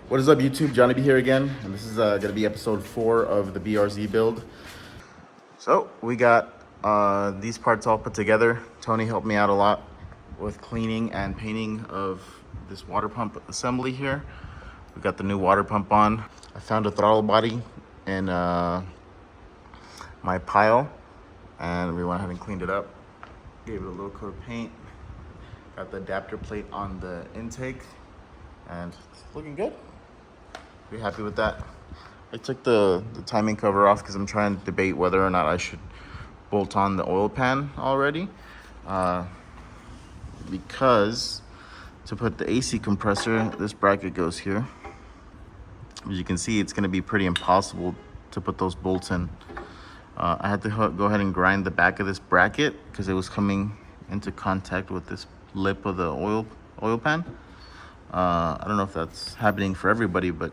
What is up, YouTube? Jonny B here again, and this is going to be episode 4 of the BRZ build. So we got these parts all put together. Tony helped me out a lot with cleaning and painting of this water pump assembly here. We got the new water pump on. I found a throttle body in my pile, and we went ahead and cleaned it up. Gave it a little coat of paint. Got the adapter plate on the intake, and it's looking good. Pretty happy with that. I took the timing cover off because I'm trying to debate whether or not I should bolt on the oil pan already. Because to put the AC compressor, this bracket goes here. As you can see, it's going to be pretty impossible to put those bolts in. I had to go ahead and grind the back of this bracket because it was coming into contact with this lip of the oil pan. I don't know if that's happening for everybody, but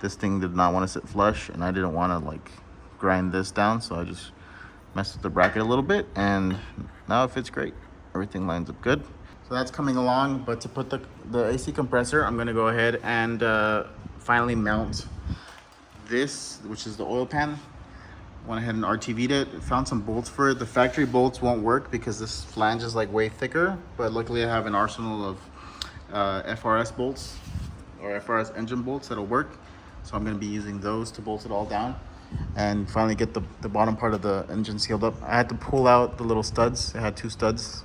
this thing did not want to sit flush, and I didn't want to like grind this down, so I just messed with the bracket a little bit, and now it fits great. Everything lines up good. So that's coming along, but to put the AC compressor, I'm gonna go ahead and finally mount this, which is the oil pan. Went ahead and RTV'd it, found some bolts for it. The factory bolts won't work because this flange is like way thicker, but luckily I have an arsenal of FRS bolts or FRS engine bolts that'll work. So I'm gonna be using those to bolt it all down and finally get the bottom part of the engine sealed up. I had to pull out the little studs. It had 2 studs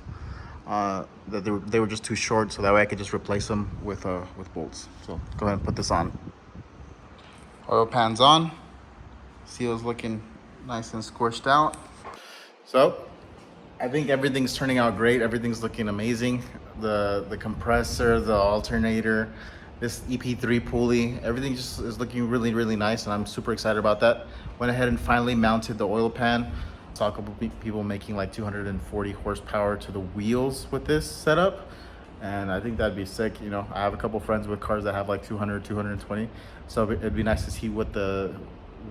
that they were just too short, so that way I could just replace them with bolts. So go ahead and put this on. Oil pan's on. Seal's looking nice and scorched out. So I think everything's turning out great. Everything's looking amazing. The compressor, the alternator, this EP3 pulley, everything just is looking really, really nice, and I'm super excited about that. Went ahead and finally mounted the oil pan. Saw a couple people making like 240 horsepower to the wheels with this setup, and I think that'd be sick. You know, I have a couple friends with cars that have like 200, 220, so it'd be nice to see what the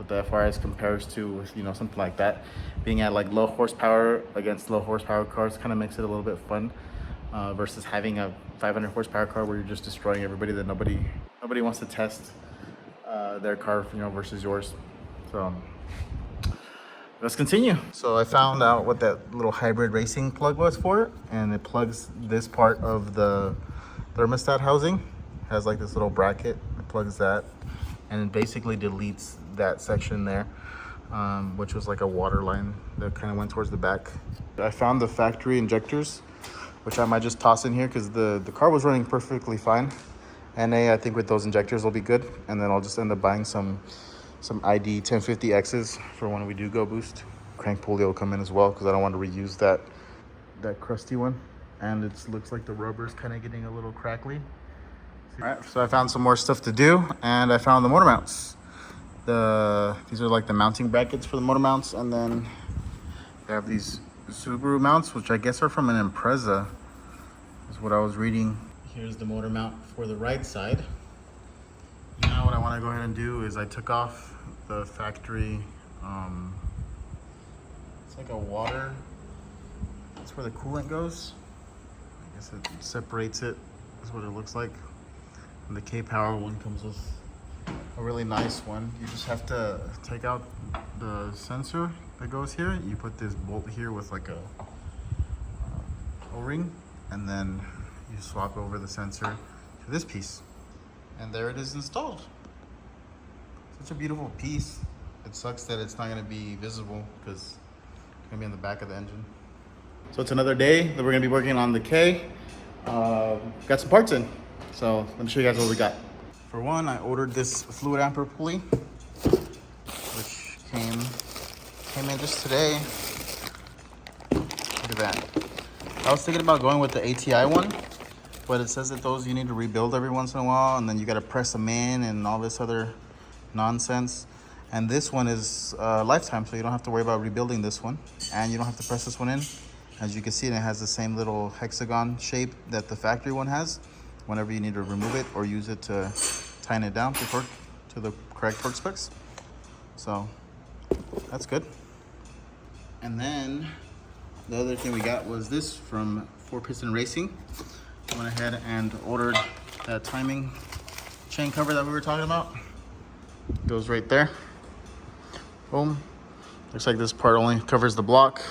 FRS compares to with, you know, something like that. Being at like low horsepower against low horsepower cars kind of makes it a little bit fun, versus having a 500 horsepower car where you're just destroying everybody that nobody wants to test their car, you know, versus yours. So let's continue. So I found out what that little hybrid racing plug was for, and it plugs this part of the thermostat housing. It has like this little bracket, it plugs that, and it basically deletes that section there, which was like a water line that kind of went towards the back. I found the factory injectors, which I might just toss in here because the car was running perfectly fine. I think with those injectors will be good, and then I'll just end up buying some ID 1050Xs for when we do go boost. Crank pulley will come in as well because I don't want to reuse that crusty one, and it looks like the rubber's kind of getting a little crackly. All right, so I found some more stuff to do, and I found the motor mounts. These are like the mounting brackets for the motor mounts, and then they have these Subaru mounts, which I guess are from an Impreza, is what I was reading. Here's the motor mount for the right side. Now what I want to go ahead and do is I took off the factory, it's like a water, that's where the coolant goes. I guess it separates it, that's what it looks like. And the K-Power one comes with a really nice one. You just have to take out the sensor that goes here. You put this bolt here with like a O-ring, and then you swap over the sensor to this piece, and there it is installed. Such a beautiful piece. It sucks that it's not going to be visible because it's going to be on the back of the engine. So it's another day that we're going to be working on the K. Got some parts in, so let me show you guys what we got. For one, I ordered this fluid amper pulley, which came in just today. Look at that. I was thinking about going with the ATI one, but it says that those you need to rebuild every once in a while, and then you got to press them in and all this other nonsense. And this one is lifetime, so you don't have to worry about rebuilding this one, and you don't have to press this one in. As you can see, it has the same little hexagon shape that the factory one has whenever you need to remove it or use it to tighten it down to the correct torque specs. So that's good. And then the other thing we got was this from 4 Piston Racing. I went ahead and ordered that timing chain cover that we were talking about. Goes right there. Boom. Looks like this part only covers the block.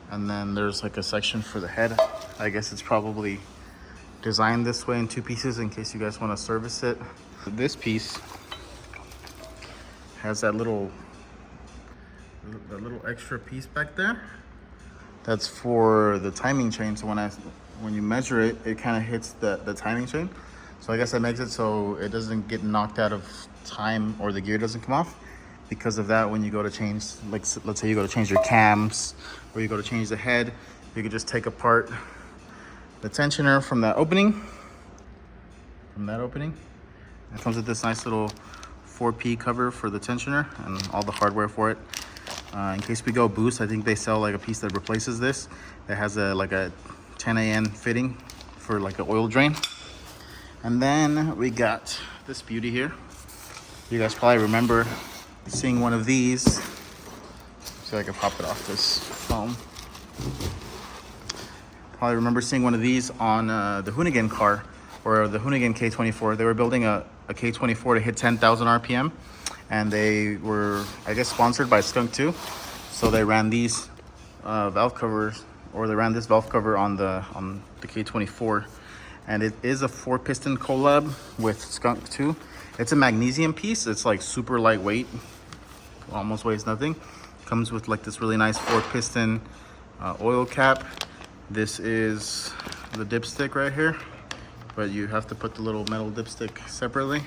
And then there's like a section for the head. I guess it's probably designed this way in 2 pieces in case you guys want to service it. This piece has that little extra piece back there. That's for the timing chain. So when you measure it, it kind of hits the timing chain. So I guess that makes it so it doesn't get knocked out of time or the gear doesn't come off. Because of that, when you go to change, like let's say you go to change your cams or you go to change the head, you could just take apart the tensioner from that opening. It comes with this nice little 4P cover for the tensioner and all the hardware for it. In case we go boost, I think they sell like a piece that replaces this. That has like a 10 AN fitting for like an oil drain. And then we got this beauty here. You guys probably remember seeing one of these. See if I can pop it off this foam. Probably remember seeing one of these on the Hoonigan car or the Hoonigan K24. They were building a K24 to hit 10,000 RPM. And they were, I guess, sponsored by Skunk too. So they ran these valve covers, or they ran this valve cover on the K24. And it is a 4-piston collab with Skunk too. It's a magnesium piece. It's like super lightweight, almost weighs nothing. Comes with like this really nice 4-piston oil cap. This is the dipstick right here, but you have to put the little metal dipstick separately.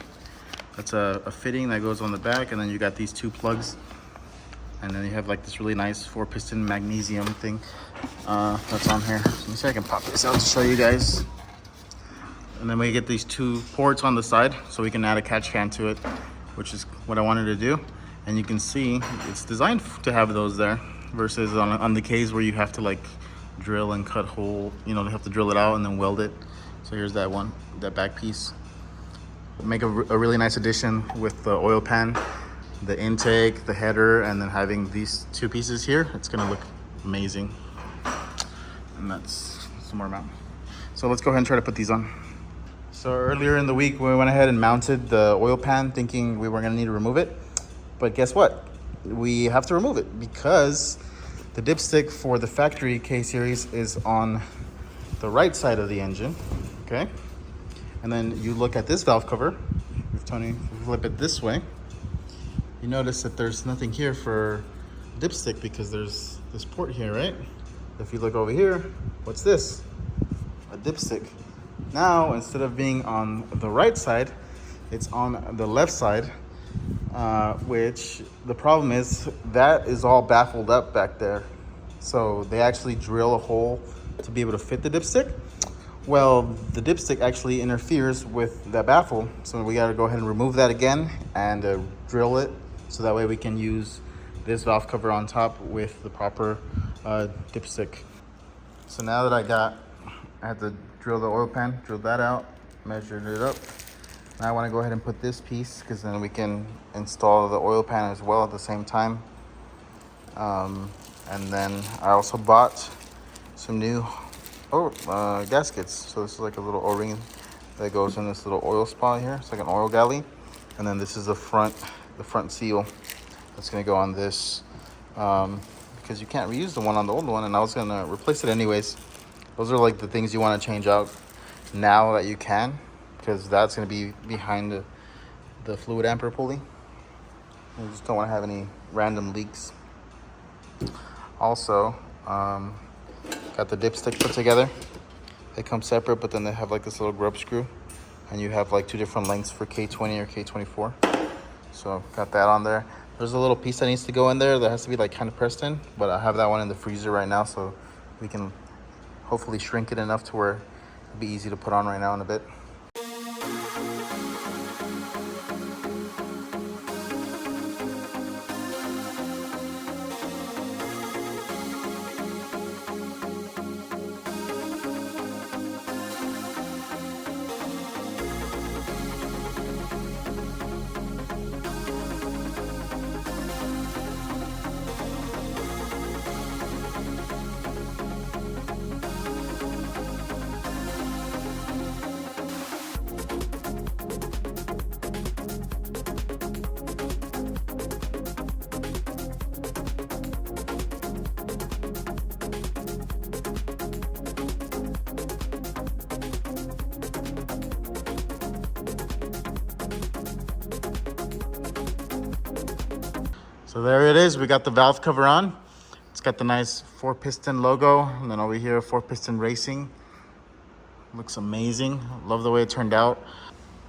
That's a fitting that goes on the back, and then you got these 2 plugs, and then you have like this really nice 4-piston magnesium thing that's on here. Let me see if I can pop this out to show you guys. And then we get these 2 ports on the side, so we can add a catch can to it, which is what I wanted to do. And you can see it's designed to have those there, versus on the Ks where you have to like drill and cut hole. You know, they have to drill it out and then weld it. So here's that one, that back piece. Make a really nice addition with the oil pan, the intake, the header, and then having these 2 pieces here. It's gonna look amazing. And that's some more mount. So let's go ahead and try to put these on. So earlier in the week, we went ahead and mounted the oil pan thinking we weren't gonna need to remove it. But guess what? We have to remove it because the dipstick for the factory K series is on the right side of the engine, okay? And then you look at this valve cover, if Tony flip it this way, you notice that there's nothing here for dipstick because there's this port here, right? If you look over here, what's this? A dipstick. Now, instead of being on the right side, it's on the left side, which the problem is that is all baffled up back there. So they actually drill a hole to be able to fit the dipstick. Well, the dipstick actually interferes with that baffle, so we gotta go ahead and remove that again and drill it, so that way we can use this valve cover on top with the proper dipstick. So now that I had to drill the oil pan, drill that out, measured it up. Now I wanna go ahead and put this piece, because then we can install the oil pan as well at the same time. And then I also bought some new gaskets. So this is like a little O-ring that goes in this little oil spot here. It's like an oil galley. And then this is the front seal that's gonna go on this, because you can't reuse the one on the old one, and I was gonna replace it anyways. Those are like the things you wanna change out now that you can, because that's gonna be behind the fluid amper pulley. You just don't wanna have any random leaks. Also, got the dipstick put together. They come separate, but then they have like this little grub screw, and you have like 2 different lengths for K20 or K24. So got that on there. There's a little piece that needs to go in there that has to be like kind of pressed in, but I have that one in the freezer right now, so we can hopefully shrink it enough to where it'll be easy to put on right now in a bit. So there it is. We got the valve cover on. It's got the nice 4-piston logo. And then over here, 4-piston racing. Looks amazing. Love the way it turned out.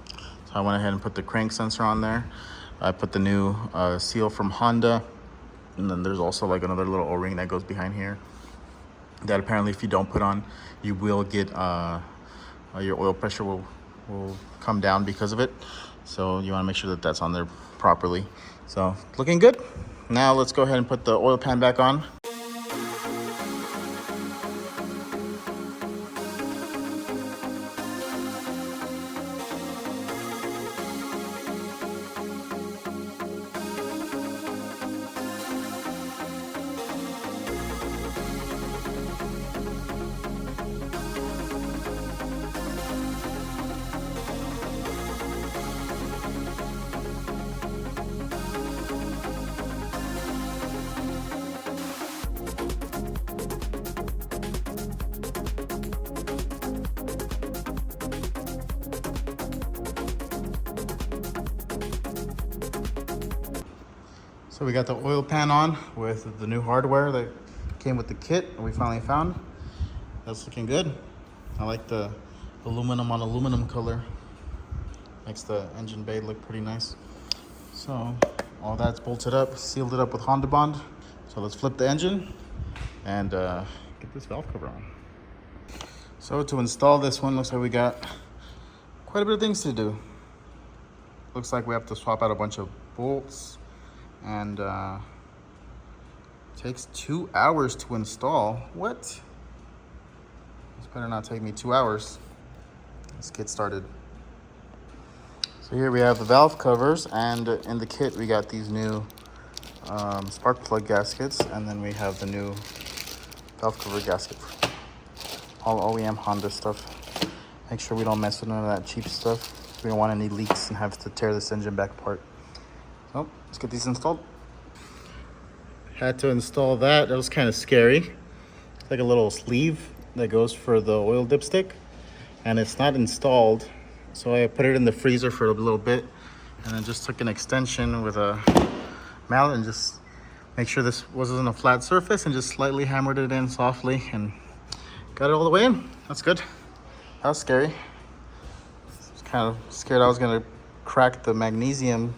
So I went ahead and put the crank sensor on there. I put the new seal from Honda. And then there's also like another little O-ring that goes behind here. That apparently if you don't put on, you will get, your oil pressure will come down because of it. So you wanna make sure that that's on there properly. So looking good. Now let's go ahead and put the oil pan back on. So we got the oil pan on with the new hardware that came with the kit we finally found. That's looking good. I like the aluminum on aluminum color. Makes the engine bay look pretty nice. So all that's bolted up, sealed it up with Honda Bond. So let's flip the engine and get this valve cover on. So to install this one, looks like we got quite a bit of things to do. Looks like we have to swap out a bunch of bolts. And takes 2 hours to install. What? This better not take me 2 hours. Let's get started. So here we have the valve covers, and in the kit we got these new spark plug gaskets, and then we have the new valve cover gasket. All OEM Honda stuff. Make sure we don't mess with none of that cheap stuff. We don't want any leaks and have to tear this engine back apart. So let's get these installed. Had to install that. That was kind of scary. It's like a little sleeve that goes for the oil dipstick, and it's not installed. So I put it in the freezer for a little bit, and then just took an extension with a mallet and just make sure this wasn't a flat surface, and just slightly hammered it in softly and got it all the way in. That's good. That was scary. I was kind of scared I was gonna crack the magnesium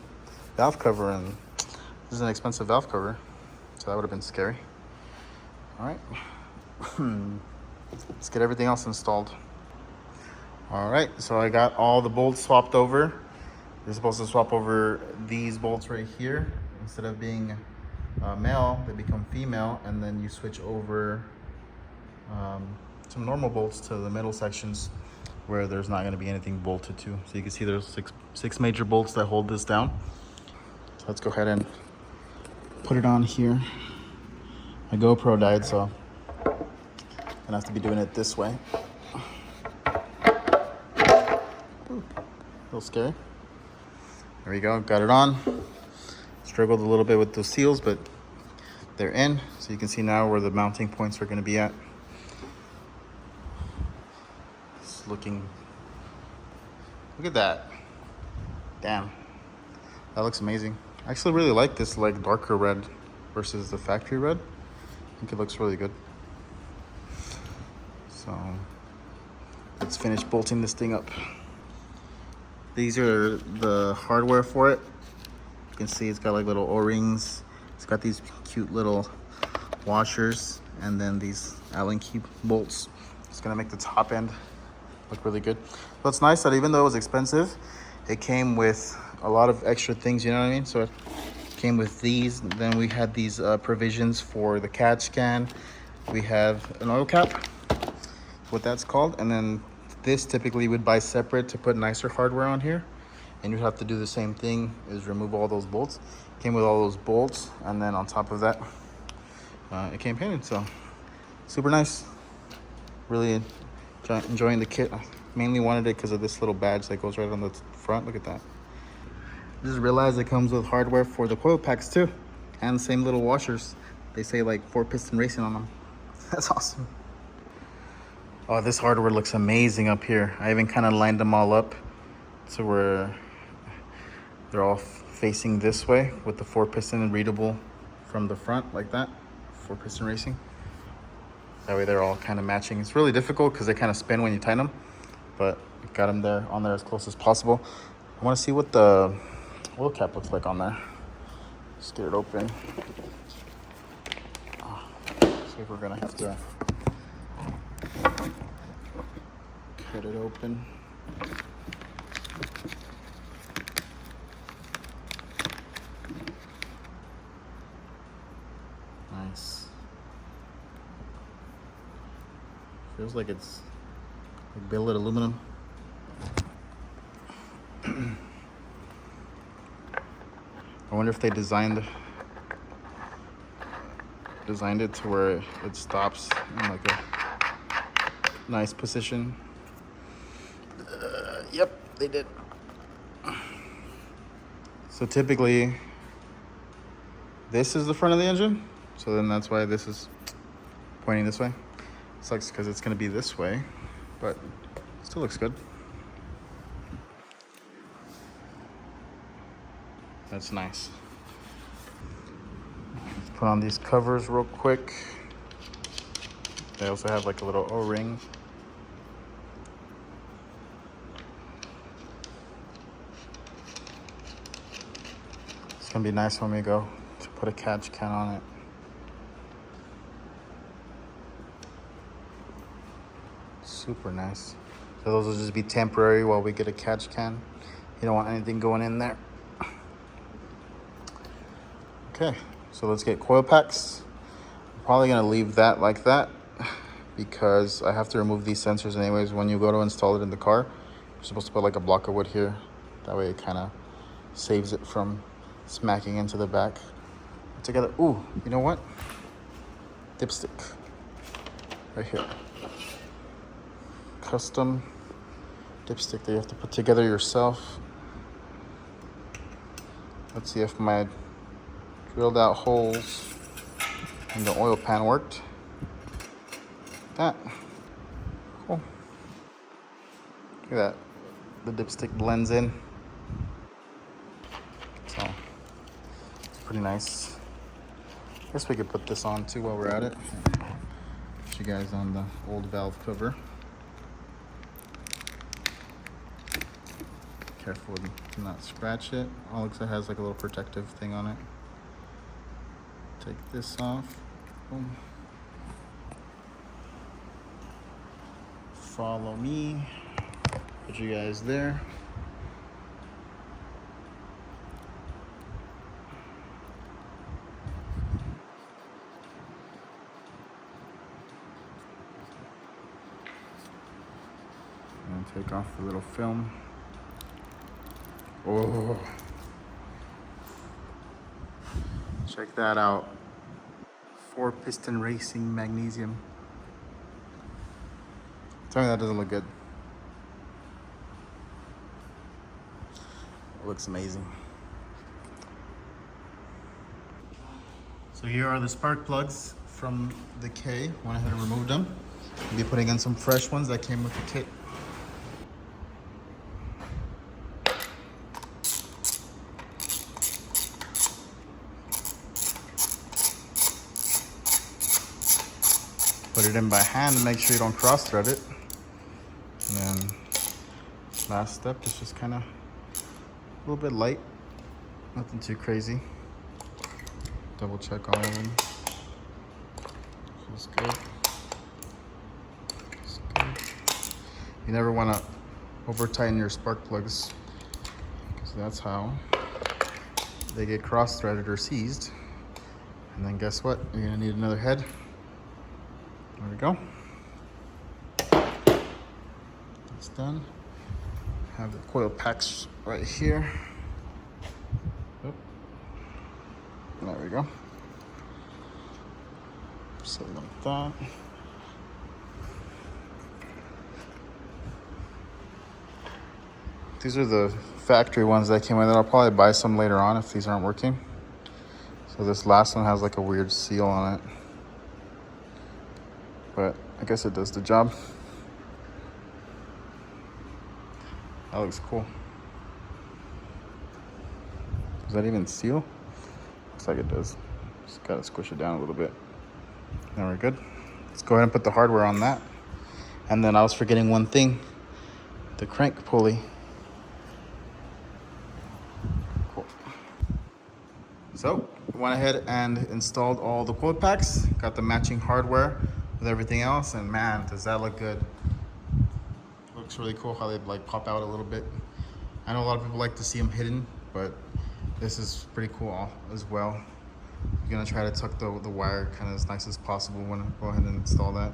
valve cover, and this is an expensive valve cover, so that would have been scary. All right, let's get everything else installed. All right, so I got all the bolts swapped over. You're supposed to swap over these bolts right here. Instead of being male, they become female, and then you switch over some normal bolts to the middle sections where there's not going to be anything bolted to. So you can see there's six major bolts that hold this down. Let's go ahead and put it on here. My GoPro died, so I'm gonna have to be doing it this way. Ooh, a little scary. There we go, got it on. Struggled a little bit with those seals, but they're in. So you can see now where the mounting points are gonna be at. It's looking, look at that. Damn, that looks amazing. I actually really like this like darker red versus the factory red. I think it looks really good. So let's finish bolting this thing up. These are the hardware for it. You can see it's got like little O-rings. It's got these cute little washers, and then these Allen key bolts. It's gonna make the top end look really good. But it's nice that even though it was expensive, it came with a lot of extra things, you know what I mean? So it came with these. Then we had these provisions for the CAD scan. We have an oil cap, what that's called. And then this typically would buy separate to put nicer hardware on here. And you'd have to do the same thing, is remove all those bolts. Came with all those bolts, and then on top of that, it came painted. So super nice. Really enjoying the kit. I mainly wanted it because of this little badge that goes right on the front. Look at that. Just realized it comes with hardware for the coil packs too, and same little washers. They say like 4-piston racing on them. That's awesome. Oh, this hardware looks amazing up here. I even kind of lined them all up to where they're all facing this way with the 4-piston readable from the front like that. 4-piston racing. That way they're all kind of matching. It's really difficult because they kind of spin when you tighten them, but got them there on there as close as possible. I want to see what the oil cap looks like on there. Let's get it open. See if we're gonna have to cut it open. Nice. Feels like it's like billet aluminum. I wonder if they designed it to where it stops in like a nice position. Yep, they did. So typically, this is the front of the engine. So then that's why this is pointing this way. Sucks because it's gonna be this way, but still looks good. That's nice. Let's put on these covers real quick. They also have like a little O-ring. It's gonna be nice when we go to put a catch can on it. Super nice. So those will just be temporary while we get a catch can. You don't want anything going in there. Okay, so let's get coil packs. I'm probably gonna leave that like that because I have to remove these sensors anyways. When you go to install it in the car, you're supposed to put like a block of wood here. That way it kind of saves it from smacking into the back. Together, ooh, you know what? Dipstick, right here. Custom dipstick that you have to put together yourself. Let's see if my drilled out holes in the oil pan worked. That. Cool. Look at that. The dipstick blends in. So, it's pretty nice. I guess we could put this on too while we're at it. Put you guys on the old valve cover. Careful to not scratch it. Oh, looks like it has like a little protective thing on it. Take this off. Boom. Follow me. Put you guys there. And take off the little film. Oh, check that out. 4-piston racing magnesium. Tell me that doesn't look good. It looks amazing. So here are the spark plugs from the K. Went ahead and removed them. I'll be putting in some fresh ones that came with the kit. Put it in by hand and make sure you don't cross thread it. And then last step is just kind of a little bit light, nothing too crazy. Double check all of them. Feels good. Feels good. You never want to over tighten your spark plugs because that's how they get cross threaded or seized. And then guess what? You're gonna need another head. There we go. That's done. Have the coil packs right here. Oop. There we go. So like that. These are the factory ones that came with it. I'll probably buy some later on if these aren't working. So this last one has like a weird seal on it. But I guess it does the job. That looks cool. Does that even seal? Looks like it does. Just gotta squish it down a little bit. Now we're good. Let's go ahead and put the hardware on that. And then I was forgetting one thing, the crank pulley. Cool. So went ahead and installed all the quote packs, got the matching hardware with everything else, and man, does that look good. Looks really cool how they like pop out a little bit. I know a lot of people like to see them hidden, but this is pretty cool as well. You're gonna try to tuck the wire kind of as nice as possible when I go ahead and install that.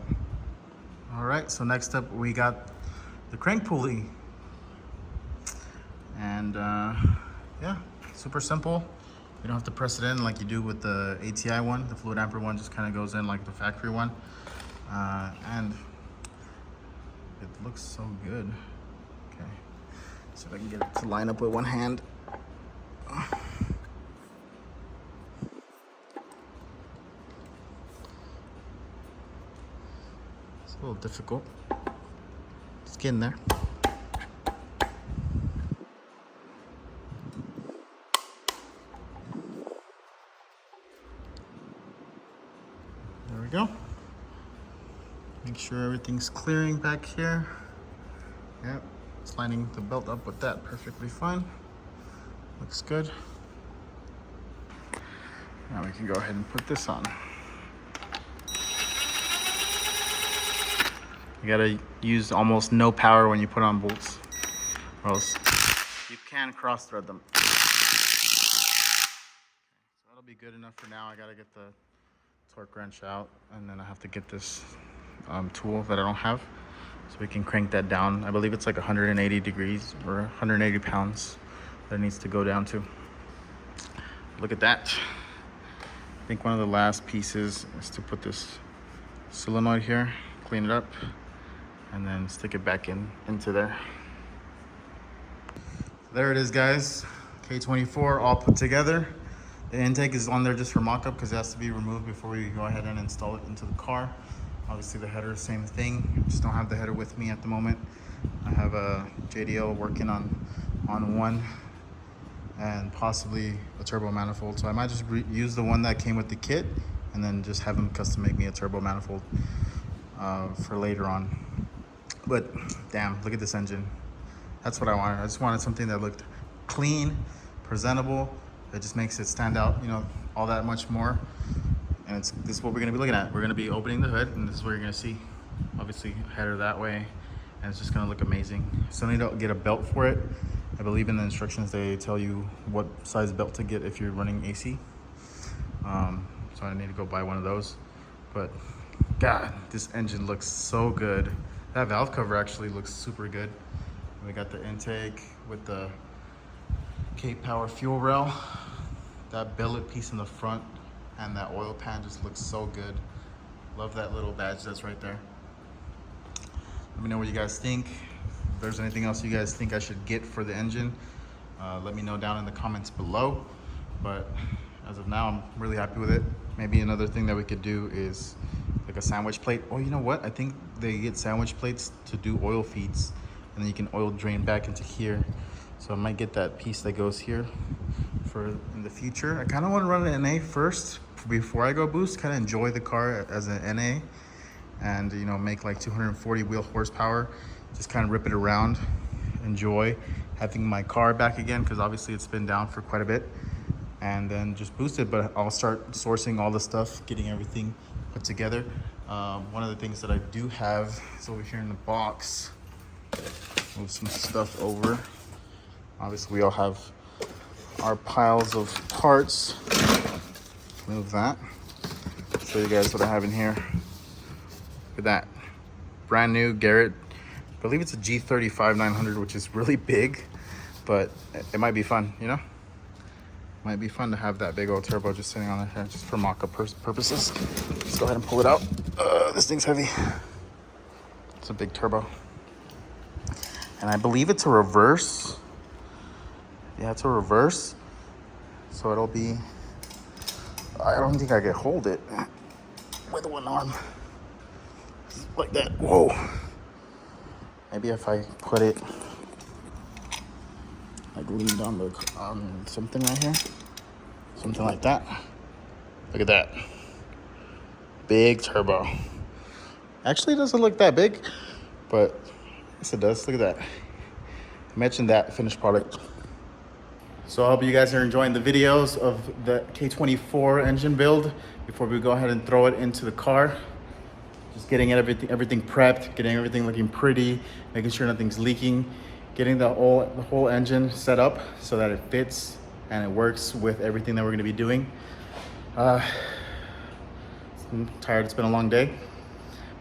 All right, so next up we got the crank pulley. And yeah, super simple. You don't have to press it in like you do with the ATI one. The fluid amper one just kind of goes in like the factory one. And it looks so good. Okay, so if I can get it to line up with one hand. It's a little difficult. Just getting there. There we go. Make sure everything's clearing back here. Yep, it's lining the belt up with that perfectly fine. Looks good. Now we can go ahead and put this on. You gotta use almost no power when you put on bolts, or else you can cross thread them. Okay, so that'll be good enough for now. I gotta get the torque wrench out, and then I have to get this tool that I don't have, so we can crank that down. I believe it's like 180 degrees or 180 pounds that it needs to go down to. Look at that. I think one of the last pieces is to put this solenoid here, clean it up, and then stick it back into there. There it is, guys. K24 all put together. The intake is on there just for mock-up because it has to be removed before we go ahead and install it into the car. Obviously the header, same thing. Just don't have the header with me at the moment. I have a JDL working on one and possibly a turbo manifold. So I might just use the one that came with the kit and then just have them custom make me a turbo manifold for later on. But damn, look at this engine. That's what I wanted. I just wanted something that looked clean, presentable, that just makes it stand out, you know, all that much more. And this is what we're gonna be looking at. We're gonna be opening the hood, and this is what you're gonna see. Obviously, header that way, and it's just gonna look amazing. Still need to get a belt for it. I believe in the instructions they tell you what size belt to get if you're running AC. So I need to go buy one of those. But God, this engine looks so good. That valve cover actually looks super good. We got the intake with the K-Power fuel rail. That billet piece in the front and that oil pan just looks so good. Love that little badge that's right there. Let me know what you guys think. If there's anything else you guys think I should get for the engine, let me know down in the comments below. But as of now, I'm really happy with it. Maybe another thing that we could do is like a sandwich plate. Oh, you know what? I think they get sandwich plates to do oil feeds, and then you can oil drain back into here. So I might get that piece that goes here for in the future. I kind of want to run an NA first before I go boost, kind of enjoy the car as an NA, and you know, make like 240 wheel horsepower, just kind of rip it around, enjoy having my car back again, because obviously it's been down for quite a bit, and then just boost it. But I'll start sourcing all the stuff, getting everything put together. One of the things that I do have is over here in the box. Move some stuff over. Obviously we all have our piles of parts. Move that. Show you guys what I have in here. Look at that. Brand new Garrett. I believe it's a G35 900, which is really big, but it might be fun, you know? Might be fun to have that big old turbo just sitting on there just for mock-up purposes. Let's go ahead and pull it out. This thing's heavy. It's a big turbo. And I believe it's a reverse. Yeah, it's a reverse. So it'll be, I don't think I could hold it with one arm. Like that, whoa. Maybe if I put it like leaned on something right here. Something like that. Look at that. Big turbo. Actually, it doesn't look that big, but yes, it does. Look at that. I mentioned that finished product. So I hope you guys are enjoying the videos of the K24 engine build before we go ahead and throw it into the car. Just getting everything prepped, getting everything looking pretty, making sure nothing's leaking, getting the whole engine set up so that it fits and it works with everything that we're gonna be doing. I'm tired, it's been a long day,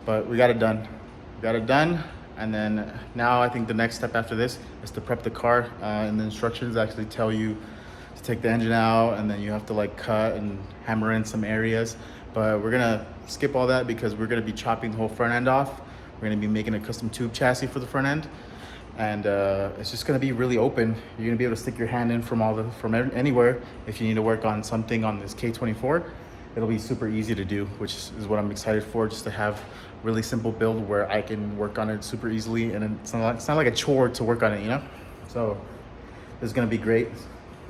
but we got it done. We got it done, and then now I think the next step after this is to prep the car, and the instructions actually tell you to take the engine out, and then you have to like cut and hammer in some areas. But we're gonna skip all that because we're gonna be chopping the whole front end off. We're gonna be making a custom tube chassis for the front end, and it's just gonna be really open. You're gonna be able to stick your hand in from anywhere. If you need to work on something on this K24, it'll be super easy to do, which is what I'm excited for, just to have really simple build where I can work on it super easily, and it's not like a chore to work on it, you know? So this is gonna be great,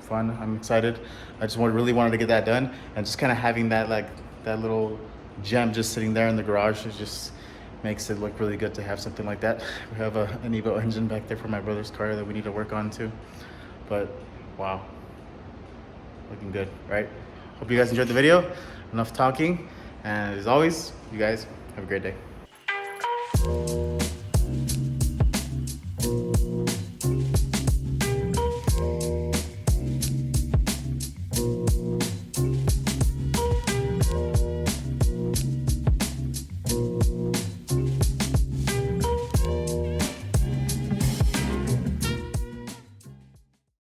fun, I'm excited. I just really wanted to get that done, and just kind of having that little gem just sitting there in the garage, it just makes it look really good to have something like that. We have an Evo engine back there for my brother's car that we need to work on too. But wow, looking good, right? Hope you guys enjoyed the video. Enough talking, and as always, you guys have a great day.